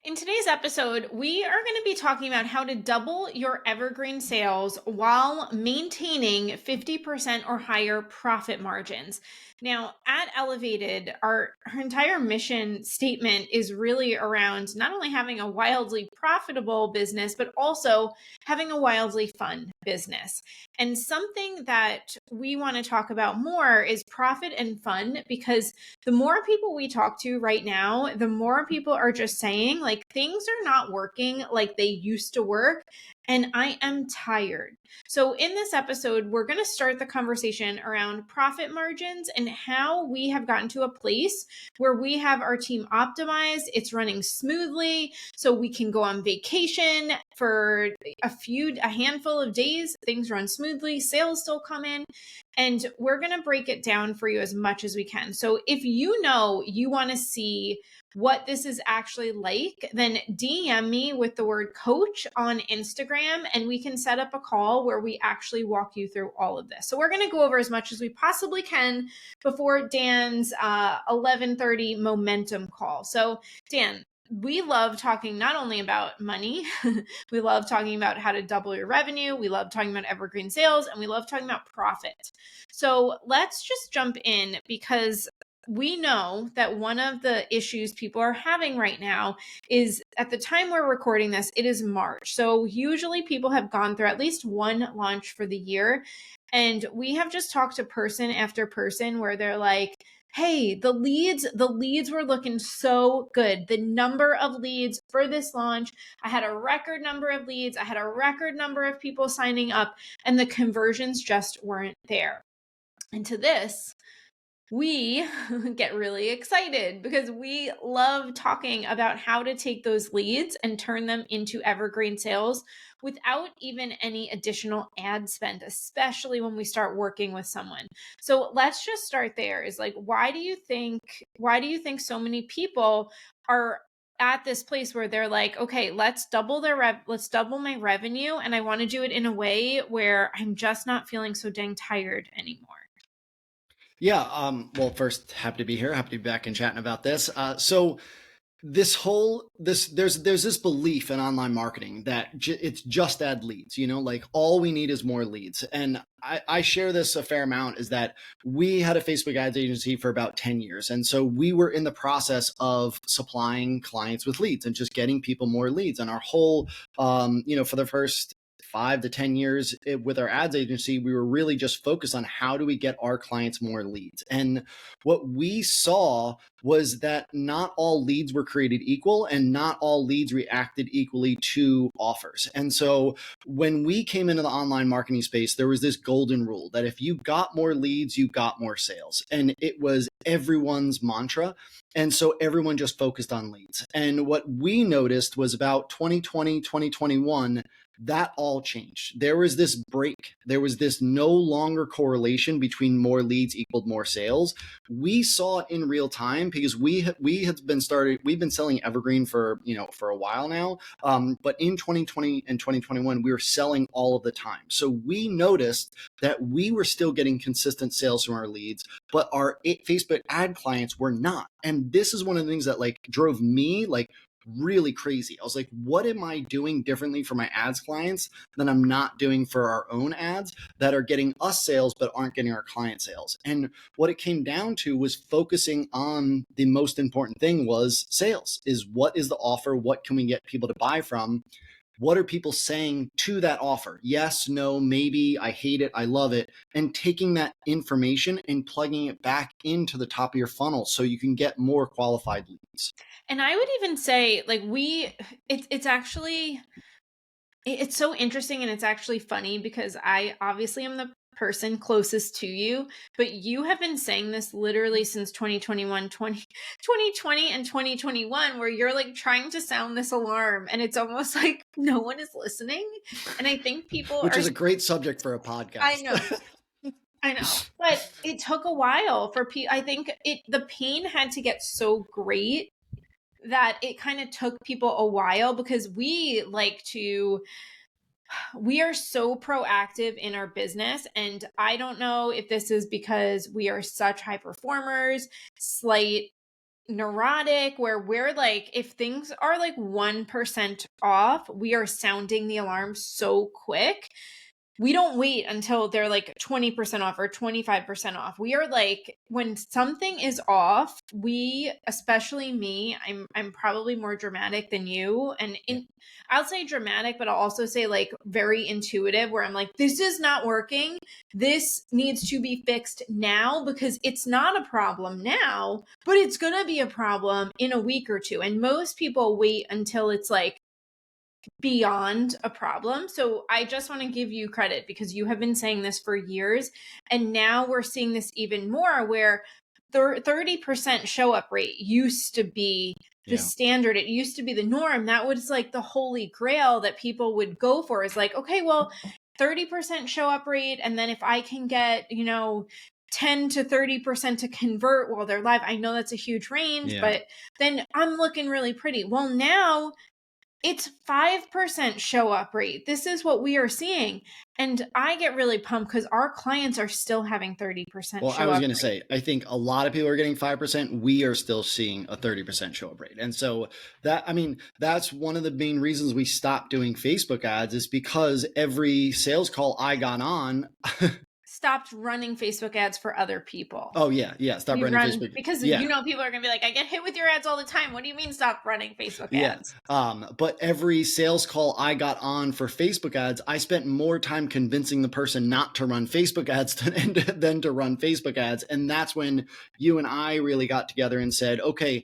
In today's episode, we are going to be talking about how to double your evergreen sales while maintaining 50% or higher profit margins. Now, at Elevated, our entire mission statement is really around not only having a wildly profitable business, but also having a wildly fun business. And something that we want to talk about more is profit and fun, because the more people we talk to right now, the more people are just saying, like, things are not working like they used to work. And I am tired. So, in this episode, we're going to start the conversation around profit margins and how we have gotten to a place where we have our team optimized. It's running smoothly. So, we can go on vacation for a handful of days. Things run smoothly. Sales still come in. And we're going to break it down for you as much as we can. So if you know you want to see what this is actually like, then DM me with the word coach on Instagram and we can set up a call where we actually walk you through all of this. So we're going to go over as much as we possibly can before Dan's 11:30 momentum call. So Dan, we love talking not only about money, we love talking about how to double your revenue, we love talking about evergreen sales, and we love talking about profit. So let's just jump in, because we know that one of the issues people are having right now is, at the time we're recording this, it is March. So usually people have gone through at least one launch for the year. And we have just talked to person after person where they're like, hey, the leads were looking so good. The number of leads for this launch, I had a record number of leads. I had a record number of people signing up, and the conversions just weren't there. And to this, we get really excited because we love talking about how to take those leads and turn them into evergreen sales without even any additional ad spend, especially when we start working with someone. So let's just start there. Is like, why do you think so many people are at this place where they're like, okay, let's double my revenue, and I want to do it in a way where I'm just not feeling so dang tired anymore? Yeah. Well, first, happy to be here. Happy to be back and chatting about this. So this whole there's this belief in online marketing that it's just add leads. Like all we need is more leads. And I share this a fair amount. Is that we had a Facebook ads agency for about 10 years, and so we were in the process of supplying clients with leads and just getting people more leads. And our whole, for the first 5 to 10 years with our ads agency, we were really just focused on how do we get our clients more leads. And what we saw was that not all leads were created equal and not all leads reacted equally to offers. And so when we came into the online marketing space, there was this golden rule that if you got more leads, you got more sales. And it was everyone's mantra. And so everyone just focused on leads. And what we noticed was about 2020, 2021, that all changed. There was this break. There was this no longer correlation between more leads equaled more sales. We saw it in real time because we've been selling Evergreen for a while now. But in 2020 and 2021, we were selling all of the time. So we noticed that we were still getting consistent sales from our leads, but our Facebook ad clients were not. And this is one of the things that drove me really crazy. I was like, what am I doing differently for my ads clients than I'm not doing for our own ads that are getting us sales but aren't getting our client sales? And what it came down to was focusing on the most important thing was sales. Is what is the offer? What can we get people to buy from? What are people saying to that offer? Yes, no, maybe, I hate it, I love it. And taking that information and plugging it back into the top of your funnel so you can get more qualified leads. And I would even say, like, it's so interesting, and it's actually funny because I obviously am the person closest to you, but you have been saying this literally since 2020 and 2021, where you're like trying to sound this alarm, and it's almost like no one is listening. And I think people Which is a great subject for a I podcast. know. I know, but it took a while for people. I think the pain had to get so great that it kind of took people a while, because we are so proactive in our business. And I don't know if this is because we are such high performers, slight neurotic where we're like, if things are like 1% off, we are sounding the alarm so quick. We don't wait until they're like 20% off or 25% off. We are like, when something is off, we, especially me, I'm probably more dramatic than you. And Yeah. I'll say dramatic, but I'll also say like very intuitive where I'm like, this is not working. This needs to be fixed now because it's not a problem now, but it's going to be a problem in a week or two. And most people wait until it's like beyond a problem. So I just want to give you credit because you have been saying this for years. And now we're seeing this even more where 30% show up rate used to be the Yeah. standard. It used to be the norm. That was like the holy grail that people would go for is like, okay, well, 30% show up rate. And then if I can get, 10 to 30% to convert while they're live, I know that's a huge range, Yeah. but then I'm looking really pretty. Well, now it's 5% show up rate. This is what we are seeing. And I get really pumped because our clients are still having 30% Well, I show was up going to rate. say, I think a lot of people are getting 5%. We are still seeing a 30% show up rate. And so that's one of the main reasons we stopped doing Facebook ads is because every sales call I got on, Stopped running Facebook ads for other people. oh yeah, yeah, stop We running run Facebook. because Yeah. people are gonna be like, I get hit with your ads all the time. What do you mean stop running Facebook Yeah. ads? But every sales call I got on for Facebook ads, I spent more time convincing the person not to run Facebook ads than to run Facebook ads. And that's when you and I really got together and said, okay,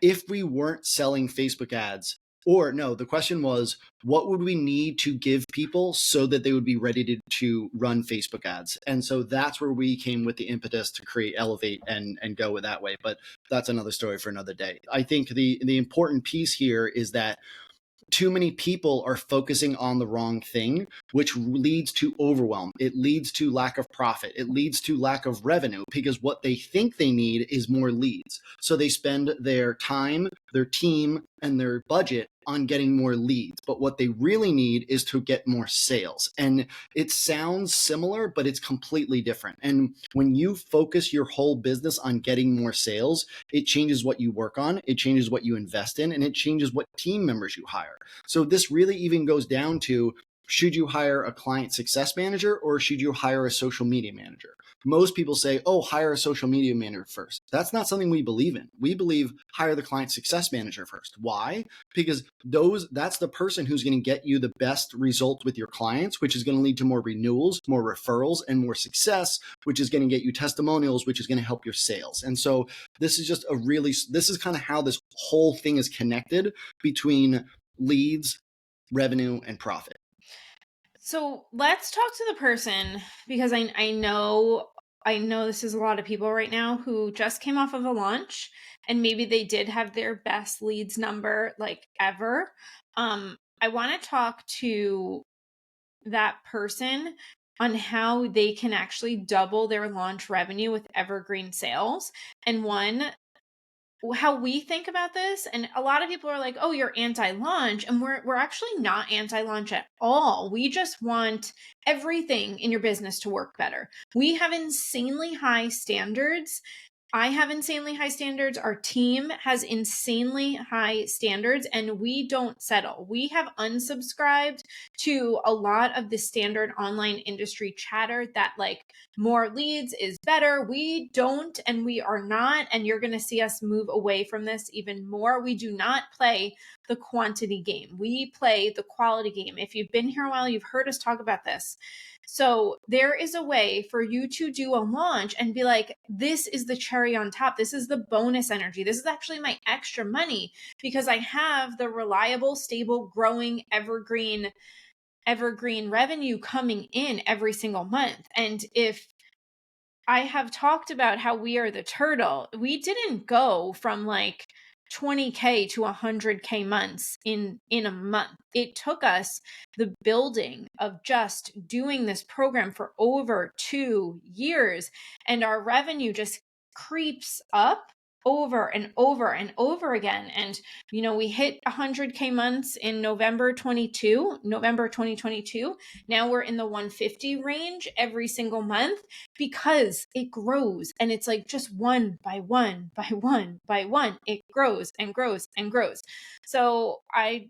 if we weren't selling Facebook ads, or no, the question was, what would we need to give people so that they would be ready to run Facebook ads? And so that's where we came with the impetus to create Elevate and go with that way. But that's another story for another day. I think the important piece here is that too many people are focusing on the wrong thing, which leads to overwhelm. It leads to lack of profit. It leads to lack of revenue because what they think they need is more leads. So they spend their time, their team, and their budget on getting more leads. But what they really need is to get more sales. And it sounds similar, but it's completely different. And when you focus your whole business on getting more sales, it changes what you work on, it changes what you invest in, and it changes what team members you hire. So this really even goes down to, should you hire a client success manager or should you hire a social media manager? Most people say, oh, hire a social media manager first. That's not something we believe in. We believe hire the client success manager first. Why? Because that's the person who's going to get you the best result with your clients, which is going to lead to more renewals, more referrals, and more success, which is going to get you testimonials, which is going to help your sales. And so this is kind of how this whole thing is connected between leads, revenue, and profit. So let's talk to the person because I know this is a lot of people right now who just came off of a launch and maybe they did have their best leads number like ever. I want to talk to that person on how they can actually double their launch revenue with Evergreen sales. And one, how we think about this, and a lot of people are like, oh, you're anti-launch, and we're actually not anti-launch at all. We just want everything in your business to work better. We have insanely high standards. I have insanely high standards. Our team has insanely high standards, and we don't settle. We have unsubscribed to a lot of the standard online industry chatter that like more leads is better. We don't, and we are not. And you're going to see us move away from this even more. We do not play the quantity game, we play the quality game. If you've been here a while, you've heard us talk about this. So there is a way for you to do a launch and be like, this is the cherry on top. This is the bonus energy. This is actually my extra money because I have the reliable, stable, growing, evergreen revenue coming in every single month. And if I have talked about how we are the turtle, we didn't go from like 20K to 100K months in a month. It took us the building of just doing this program for over 2 years, and our revenue just creeps up over and over and over again. And, we hit 100K months in November 2022. Now we're in the 150 range every single month because it grows. And it's like just one by one by one by one, it grows and grows and grows. So I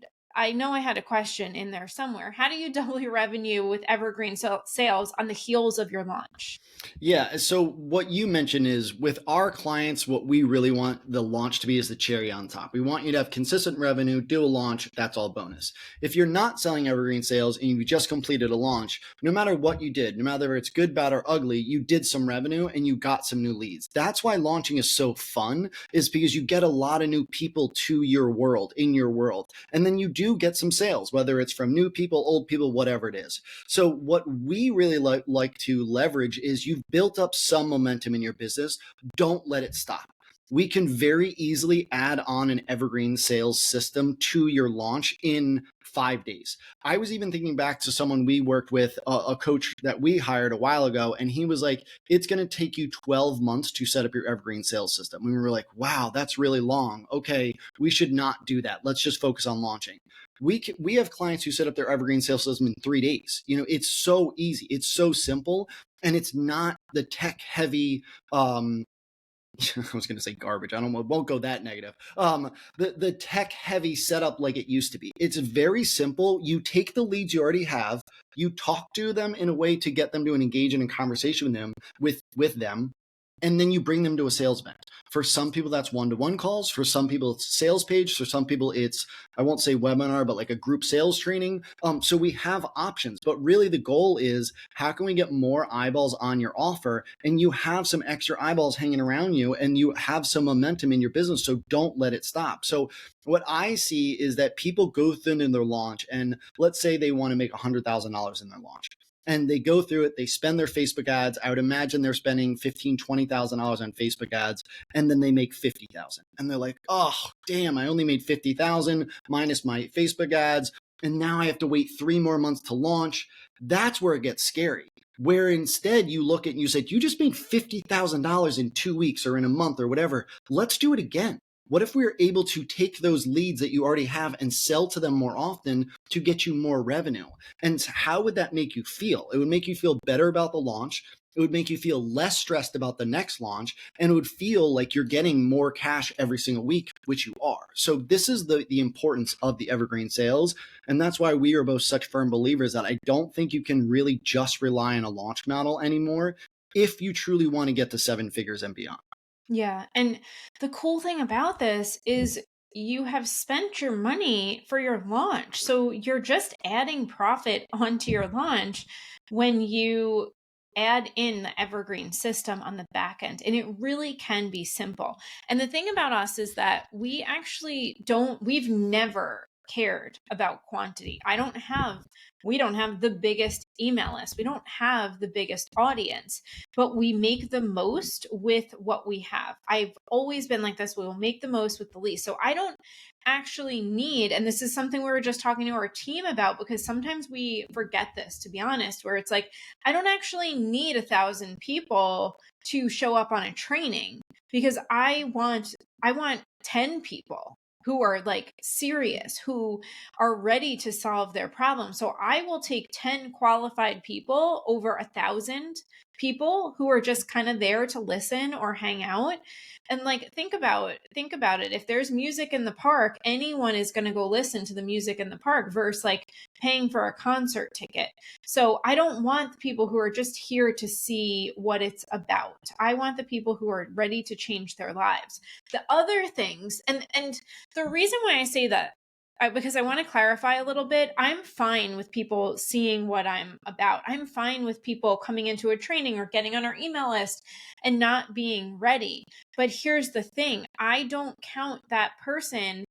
know I had a question in there somewhere. How do you double your revenue with evergreen sales on the heels of your launch? Yeah. So what you mentioned is with our clients, what we really want the launch to be is the cherry on top. We want you to have consistent revenue, do a launch. That's all bonus. If you're not selling evergreen sales and you just completed a launch, no matter what you did, no matter if it's good, bad, or ugly, you did some revenue and you got some new leads. That's why launching is so fun, is because you get a lot of new people to your world, in your world. And then you do get some sales, whether it's from new people, old people, whatever it is. So what we really like to leverage is you've built up some momentum in your business. Don't let it stop. We can very easily add on an evergreen sales system to your launch in 5 days. I was even thinking back to someone we worked with, a coach that we hired a while ago, and he was like, it's going to take you 12 months to set up your evergreen sales system. We were like, wow, that's really long. Okay, we should not do that. Let's just focus on launching. We have clients who set up their evergreen sales system in 3 days. It's so easy, it's so simple, and it's not the tech heavy I was going to say garbage. I don't won't go that negative. The tech heavy setup like it used to be. It's very simple. You take the leads you already have, you talk to them in a way to get them to engage in a conversation with them, and then you bring them to a sales event. For some people, that's one-to-one calls. For some people, it's a sales page. For some people, it's, I won't say webinar, but like a group sales training. So we have options, but really the goal is how can we get more eyeballs on your offer, and you have some extra eyeballs hanging around you and you have some momentum in your business. So don't let it stop. So what I see is that people go through in their launch, and let's say they want to make $100,000 in their launch, and they go through it, they spend their Facebook ads. I would imagine they're spending $15,000, $20,000 on Facebook ads, and then they make 50,000. And they're like, oh, damn, I only made 50,000 minus my Facebook ads. And now I have to wait 3 more months to launch. That's where it gets scary. Where instead you look at and you say, you just made $50,000 in 2 weeks or in a month or whatever. Let's do it again. What if we were able to take those leads that you already have and sell to them more often to get you more revenue? And how would that make you feel? It would make you feel better about the launch. It would make you feel less stressed about the next launch, and it would feel like you're getting more cash every single week, which you are. So this is the importance of the evergreen sales. And that's why we are both such firm believers that I don't think you can really just rely on a launch model anymore if you truly want to get to 7 figures and beyond. Yeah. And the cool thing about this is you have spent your money for your launch. So you're just adding profit onto your launch when you add in the evergreen system on the back end. And it really can be simple. And the thing about us is that we've never cared about quantity. We don't have the biggest email list. We don't have the biggest audience, but we make the most with what we have. I've always been like this. We will make the most with the least. So I don't actually need, and this is something we were just talking to our team about, because sometimes we forget this, to be honest, where it's like, I don't actually need 1,000 people to show up on a training, because I want 10 people who are like serious, who are ready to solve their problem. So I will take 10 qualified people over 1,000 people who are just kind of there to listen or hang out. And like, think about it. If there's music in the park, anyone is going to go listen to the music in the park versus like paying for a concert ticket. So I don't want the people who are just here to see what it's about. I want the people who are ready to change their lives. The other things, and the reason why I say that, because I want to clarify a little bit, I'm fine with people seeing what I'm about. I'm fine with people coming into a training or getting on our email list and not being ready. But here's the thing, I don't count that person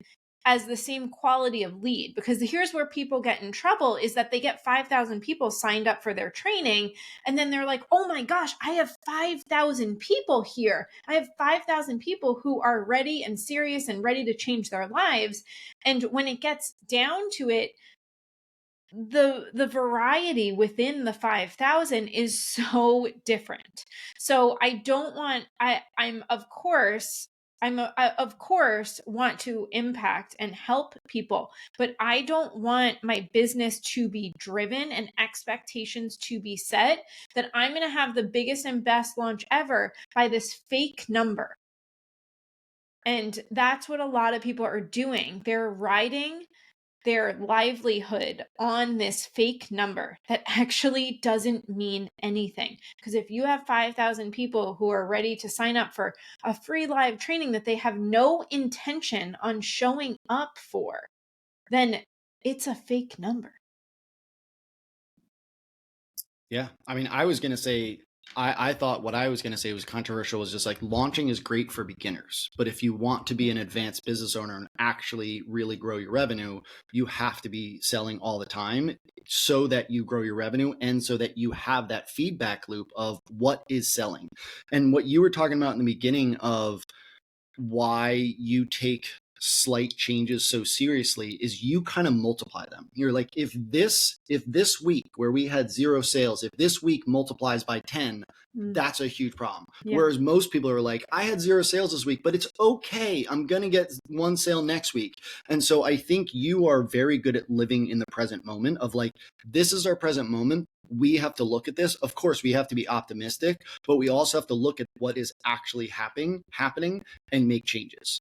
as the same quality of lead, because here's where people get in trouble is that they get 5,000 people signed up for their training, and then they're like, oh my gosh, I have 5,000 people here. I have 5,000 people who are ready and serious and ready to change their lives. And when it gets down to it, the variety within the 5,000 is so different. So I don't want, I'm of course I, of course, want to impact and help people, but I don't want my business to be driven and expectations to be set that I'm going to have the biggest and best launch ever by this fake number. And that's what a lot of people are doing. They're riding their livelihood on this fake number that actually doesn't mean anything. Because if you have 5,000 people who are ready to sign up for a free live training that they have no intention on showing up for, then it's a fake number. Yeah. I mean, I was going to say, I thought what I was going to say was controversial, was just like launching is great for beginners. But if you want to be an advanced business owner and actually really grow your revenue, you have to be selling all the time so that you grow your revenue and so that you have that feedback loop of what is selling. And what you were talking about in the beginning of why you take slight changes so seriously is you kind of multiply them. You're like, if this week where we had 0 sales, if this week multiplies by 10, that's a huge problem. Yeah. Whereas most people are like, I had 0 sales this week, but it's okay. I'm going to get 1 sale next week. And so I think you are very good at living in the present moment of like, this is our present moment. We have to look at this. Of course, we have to be optimistic, but we also have to look at what is actually happening and make changes.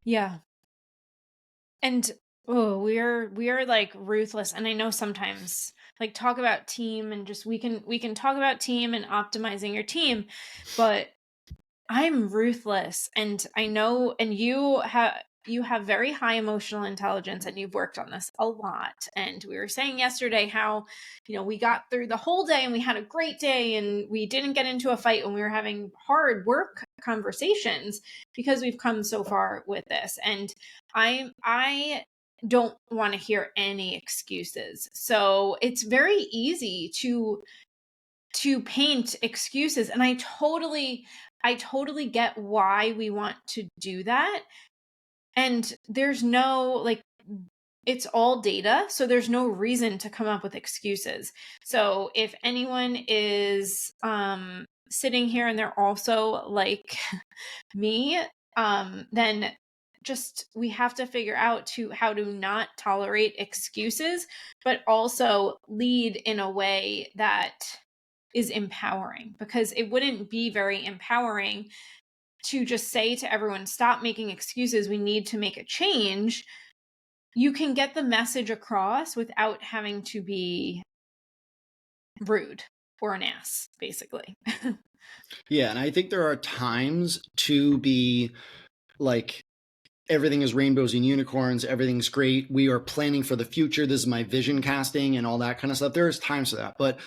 Yeah. And oh, we are like ruthless. And I know sometimes like talk about team and just we can talk about team and optimizing your team, but I'm ruthless. And I know, and you have very high emotional intelligence and you've worked on this a lot. And we were saying yesterday how, we got through the whole day and we had a great day and we didn't get into a fight when we were having hard work conversations because we've come so far with this. And I don't want to hear any excuses. So it's very easy to paint excuses, and I totally get why we want to do that. And there's no like it's all data, so there's no reason to come up with excuses. So if anyone is sitting here and they're also like me, then just we have to figure out to how to not tolerate excuses, but also lead in a way that is empowering, because it wouldn't be very empowering to just say to everyone, stop making excuses. We need to make a change. You can get the message across without having to be rude or an ass, basically. Yeah, and I think there are times to be like, everything is rainbows and unicorns, everything's great, we are planning for the future, this is my vision casting and all that kind of stuff. There's times for that. But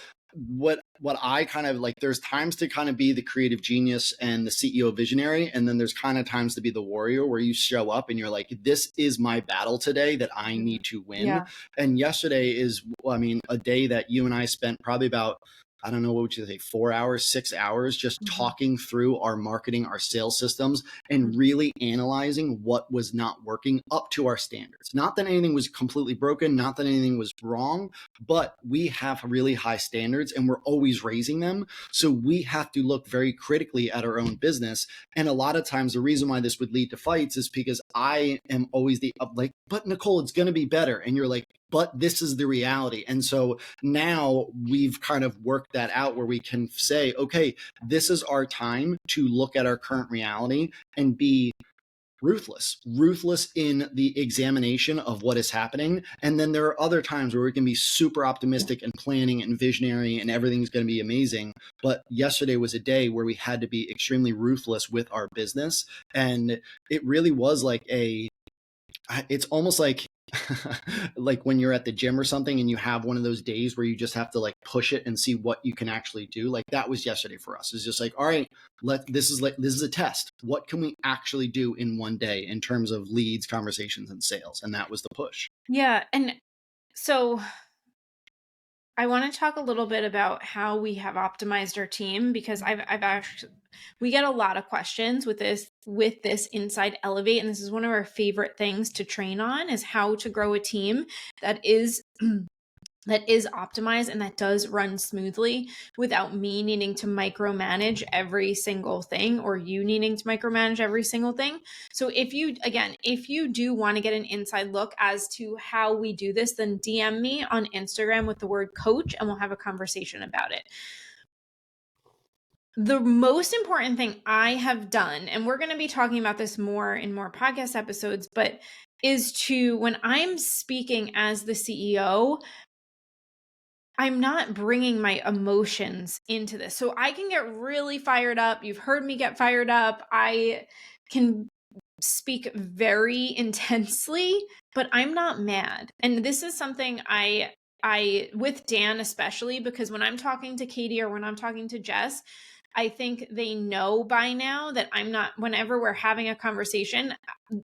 what I kind of like, there's times to kind of be the creative genius and the CEO visionary, and then there's kind of times to be the warrior where you show up and you're like, this is my battle today that I need to win. Yeah. And yesterday is, I mean, a day that you and I spent probably about, I don't know, what would you say, 4 hours, 6 hours, just talking through our marketing, our sales systems, and really analyzing what was not working up to our standards. Not that anything was completely broken, not that anything was wrong, but we have really high standards and we're always raising them. So we have to look very critically at our own business. And a lot of times the reason why this would lead to fights is because I am always like, but Nicole, it's going to be better. And you're like, but this is the reality. And so now we've kind of worked that out where we can say, okay, this is our time to look at our current reality and be ruthless in the examination of what is happening. And then there are other times where we can be super optimistic and planning and visionary and everything's going to be amazing. But yesterday was a day where we had to be extremely ruthless with our business. And it really was like it's almost like like when you're at the gym or something and you have one of those days where you just have to like push it and see what you can actually do. Like that was yesterday for us. It's just like, all right, this is a test. What can we actually do in one day in terms of leads, conversations, and sales? And that was the push. Yeah. And so I want to talk a little bit about how we have optimized our team, because I've actually, we get a lot of questions with this inside Elevate, and this is one of our favorite things to train on, is how to grow a team that is that is optimized and that does run smoothly without me needing to micromanage every single thing or you needing to micromanage every single thing. So if you do want to get an inside look as to how we do this, then DM me on Instagram with the word coach and we'll have a conversation about it. The most important thing I have done, and we're going to be talking about this more in more podcast episodes, but is to, when I'm speaking as the CEO, I'm not bringing my emotions into this. So I can get really fired up. You've heard me get fired up. I can speak very intensely, but I'm not mad. And this is something I with Dan especially, because when I'm talking to Katie or when I'm talking to Jess, I think they know by now that I'm not, whenever we're having a conversation,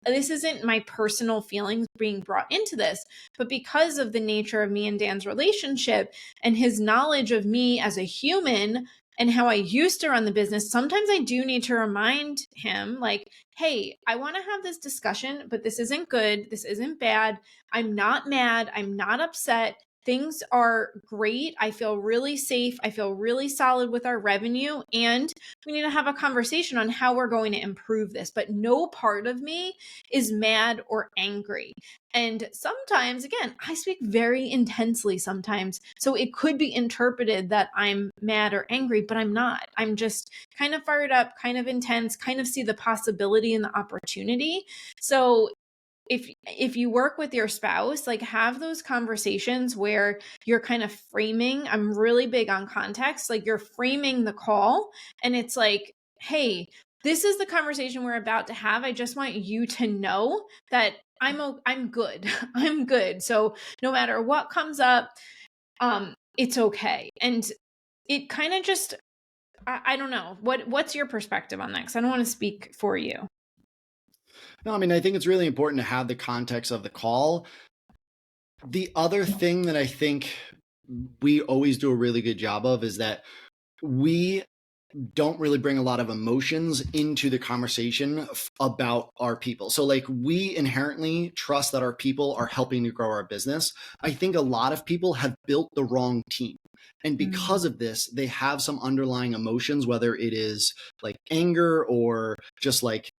this isn't my personal feelings being brought into this, but because of the nature of me and Dan's relationship and his knowledge of me as a human and how I used to run the business, sometimes I do need to remind him, like, hey, I want to have this discussion, but this isn't good. This isn't bad. I'm not mad. I'm not upset. Things are great. I feel really safe. I feel really solid with our revenue. And we need to have a conversation on how we're going to improve this. But no part of me is mad or angry. And sometimes, again, I speak very intensely sometimes. So it could be interpreted that I'm mad or angry, but I'm not. I'm just kind of fired up, kind of intense, kind of see the possibility and the opportunity. So if you work with your spouse, like, have those conversations where you're kind of framing, I'm really big on context, like you're framing the call and it's like, hey, this is the conversation we're about to have. I just want you to know that I'm good. I'm good. So no matter what comes up, it's okay. And it kind of just, I don't know. What's your perspective on that? Because I don't want to speak for you. No, I mean, I think it's really important to have the context of the call. The other thing that I think we always do a really good job of is that we don't really bring a lot of emotions into the conversation about our people. So, like, we inherently trust that our people are helping to grow our business. I think a lot of people have built the wrong team. And because of this, they have some underlying emotions, whether it is like anger or just like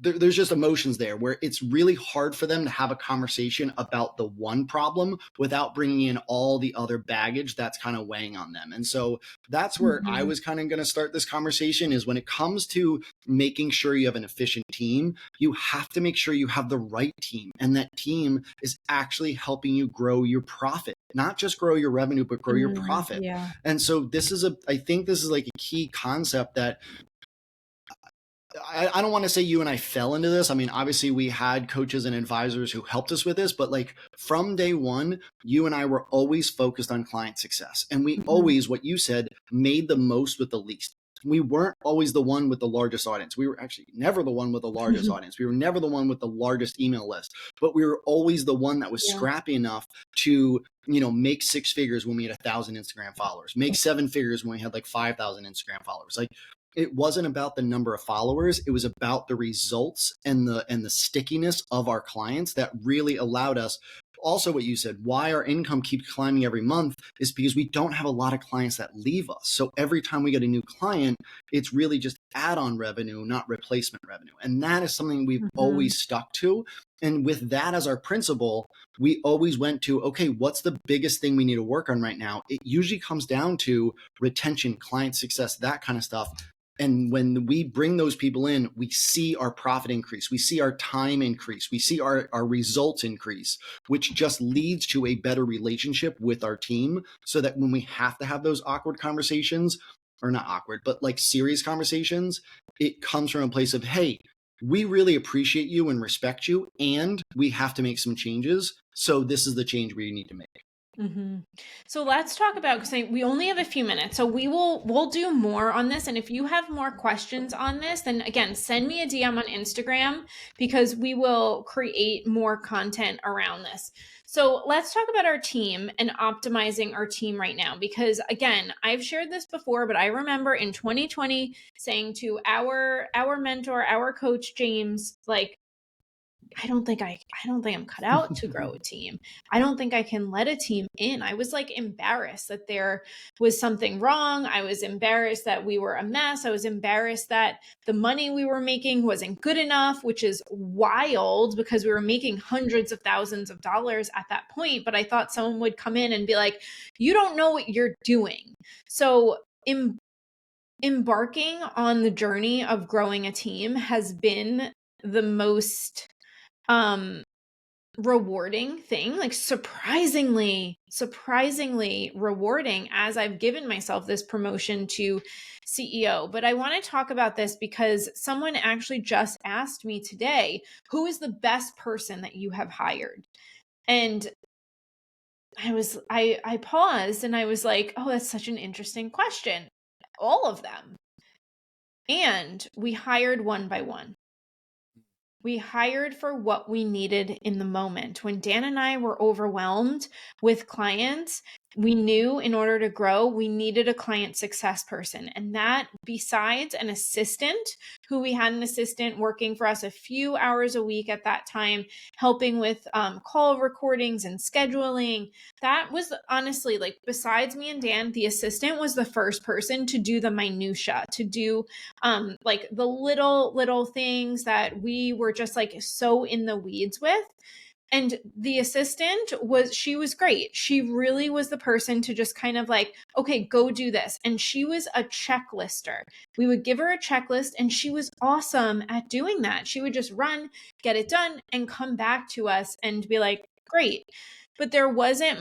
there's just emotions there where it's really hard for them to have a conversation about the one problem without bringing in all the other baggage that's kind of weighing on them. And so that's where I Mhm. was kind of going to start this conversation is when it comes to making sure you have an efficient team, you have to make sure you have the right team and that team is actually helping you grow your profit, not just grow your revenue, but grow your profit. Yeah. And so I think this is like a key concept that I don't want to say you and I fell into this. I mean, obviously, we had coaches and advisors who helped us with this, but like from day one, you and I were always focused on client success. And we Mhm. always, what you said, made the most with the least. We weren't always the one with the largest audience. We were actually never the one with the largest audience. We were never the one with the largest email list, but we were always the one that was Yeah. scrappy enough to, make six figures when we had 1,000 Instagram followers, make seven figures when we had like 5,000 Instagram followers. Like, it wasn't about the number of followers, it was about the results and the stickiness of our clients that really allowed us. Also, what you said, why our income keeps climbing every month is because we don't have a lot of clients that leave us. So every time we get a new client, it's really just add-on revenue, not replacement revenue. And that is something we've Mhm. always stuck to. And with that as our principle, we always went to, okay, what's the biggest thing we need to work on right now? It usually comes down to retention, client success, that kind of stuff. And when we bring those people in, we see our profit increase, we see our time increase, we see our results increase, which just leads to a better relationship with our team. So that when we have to have those awkward conversations, or not awkward, but like serious conversations, it comes from a place of, hey, we really appreciate you and respect you, and we have to make some changes. So this is the change we need to make. Mhm. So let's talk about, because we only have a few minutes, so we'll do more on this. And if you have more questions on this, then again, send me a DM on Instagram because we will create more content around this. So let's talk about our team and optimizing our team right now. Because again, I've shared this before, but I remember in 2020 saying to our mentor, our coach James, like, I don't think I'm cut out to grow a team. I don't think I can let a team in. I was like embarrassed that there was something wrong. I was embarrassed that we were a mess. I was embarrassed that the money we were making wasn't good enough, which is wild because we were making hundreds of thousands of dollars at that point. But I thought someone would come in and be like, you don't know what you're doing. So, embarking on the journey of growing a team has been the most um rewarding thing, like surprisingly rewarding as I've given myself this promotion to CEO. But I want to talk about this because someone actually just asked me today, who is the best person that you have hired? And I paused and I was like, oh, that's such an interesting question. All of them. And we hired one by one. We hired for what we needed in the moment. When Dan and I were overwhelmed with clients, we knew in order to grow, we needed a client success person. And that, besides an assistant, who we had an assistant working for us a few hours a week at that time, helping with call recordings and scheduling, that was honestly, like, besides me and Dan, the assistant was the first person to do the minutia, to do like the little things that we were just like so in the weeds with. And the assistant she was great. She really was the person to just kind of like, okay, go do this. And she was a checklister. We would give her a checklist and she was awesome at doing that. She would just run, get it done, and come back to us and be like, great. But there wasn't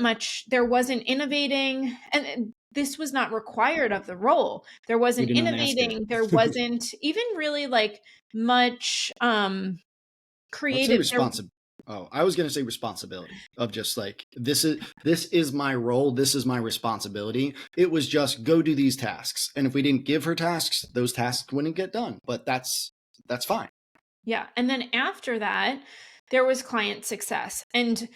innovating. And this was not required of the role. There We wasn't did not ask you. innovating. There wasn't even really like much Let's say creative. responsibility. Oh, I was going to say responsibility of just like, this is my role. This is my responsibility. It was just go do these tasks. And if we didn't give her tasks, those tasks wouldn't get done, but that's fine. Yeah. And then after that, there was client success. And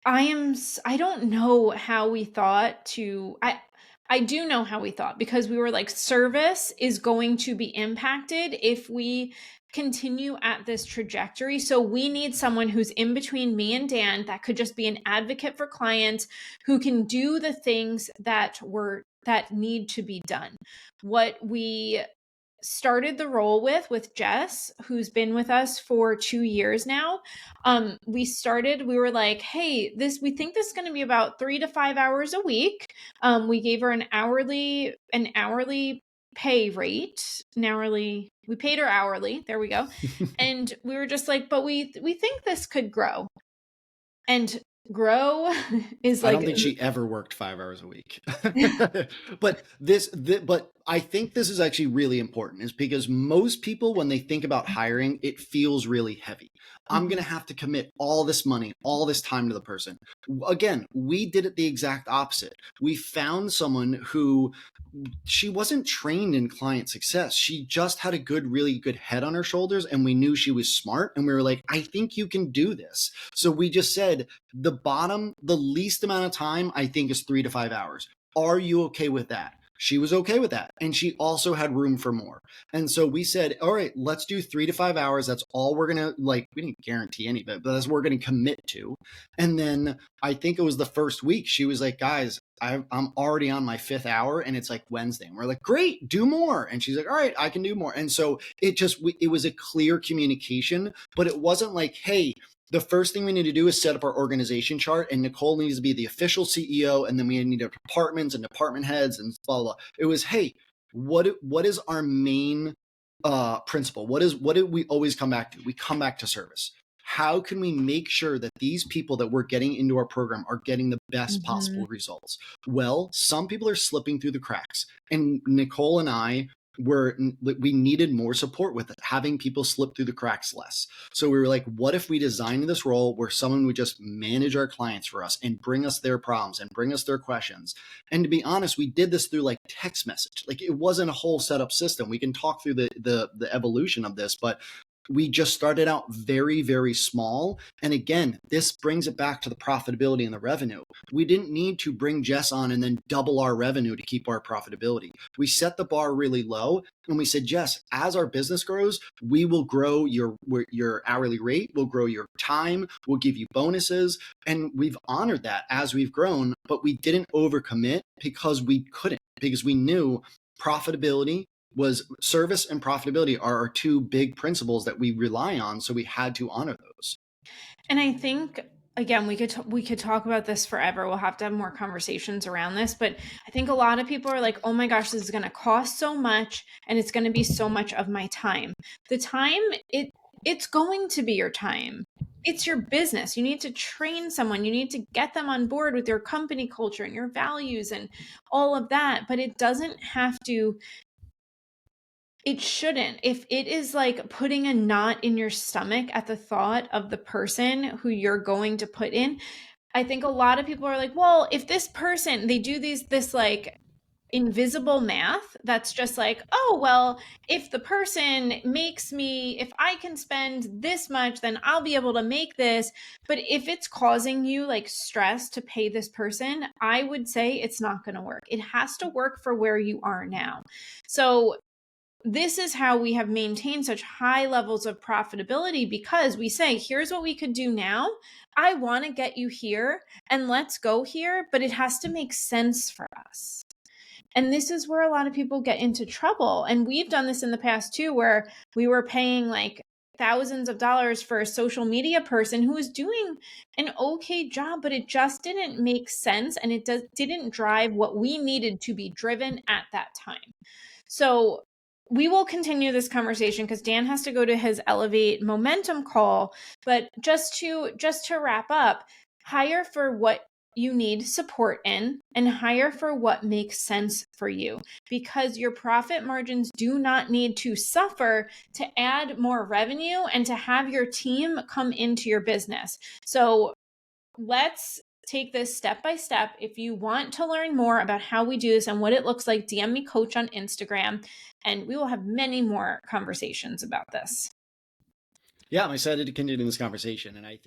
I don't know how we thought to, I do know how we thought because we were like, service is going to be impacted if we continue at this trajectory. So we need someone who's in between me and Dan that could just be an advocate for clients, who can do the things that need to be done. What we started the role with Jess, who's been with us for 2 years now. We were like, hey, we think this is going to be about 3 to 5 hours a week. We gave her an hourly pay rate, we paid her hourly. There we go. And we were just like, but we think this could grow. And grow is I like, don't think she ever worked 5 hours a week. but but I think this is actually really important, is because most people, when they think about hiring, it feels really heavy. I'm going to have to commit all this money, all this time to the person. Again, we did it the exact opposite. We found someone who, she wasn't trained in client success. She just had a really good head on her shoulders, and we knew she was smart. And we were like, I think you can do this. So we just said, the least amount of time, I think, is 3 to 5 hours. Are you okay with that? She was okay with that. And she also had room for more. And so we said, all right, let's do 3 to 5 hours. That's all we're going to, like, we didn't guarantee any of it, but that's what we're going to commit to. And then I think it was the first week, she was like, guys, I'm already on my 5th hour and it's like Wednesday. And we're like, great, do more. And she's like, all right, I can do more. And so it was a clear communication, but it wasn't like, hey, the first thing we need to do is set up our organization chart, and Nicole needs to be the official CEO, and then we need our departments and department heads and blah, blah, blah. It was, hey, what is our main principle? What do we always come back to? We come back to service. How can we make sure that these people that we're getting into our program are getting the best possible results? Well, some people are slipping through the cracks, and Nicole and I we needed more support with it, having people slip through the cracks less. So we were like, what if we designed this role where someone would just manage our clients for us and bring us their problems and bring us their questions? And to be honest, we did this through like text message. Like, it wasn't a whole setup system. We can talk through the evolution of this, but We just started out very, very small. And again, this brings it back to the profitability and the revenue. We didn't need to bring Jess on and then double our revenue to keep our profitability. We set the bar really low and we said, Jess, as our business grows, we will grow your hourly rate, we'll grow your time, we'll give you bonuses. And we've honored that as we've grown, but we didn't overcommit because we couldn't, because we knew profitability was service and profitability are our two big principles that we rely on. So we had to honor those. And I think again we could talk about this forever. We'll have to have more conversations around this, but I think a lot of people are like, "Oh my gosh, this is going to cost so much and it's going to be so much of my time." The time it's going to be your time. It's your business. You need to train someone. You need to get them on board with your company culture and your values and all of that, but it doesn't have to it shouldn't. If it is like putting a knot in your stomach at the thought of the person who you're going to put in, I think a lot of people are like, well, if this person, they do this like invisible math that's just like, oh, well, if the person makes me, if I can spend this much, then I'll be able to make this. But if it's causing you like stress to pay this person, I would say it's not going to work. It has to work for where you are now. So this is how we have maintained such high levels of profitability because we say, here's what we could do now. I want to get you here and let's go here, but it has to make sense for us. And this is where a lot of people get into trouble. And we've done this in the past too, where we were paying like thousands of dollars for a social media person who was doing an okay job, but it just didn't make sense and didn't drive what we needed to be driven at that time. So we will continue this conversation because Dan has to go to his Elevate Momentum call. But just to wrap up, hire for what you need support in and hire for what makes sense for you because your profit margins do not need to suffer to add more revenue and to have your team come into your business. So let's take this step by step. If you want to learn more about how we do this and what it looks like, DM me coach on Instagram, and we will have many more conversations about this. Yeah, I'm excited to continue this conversation. And I think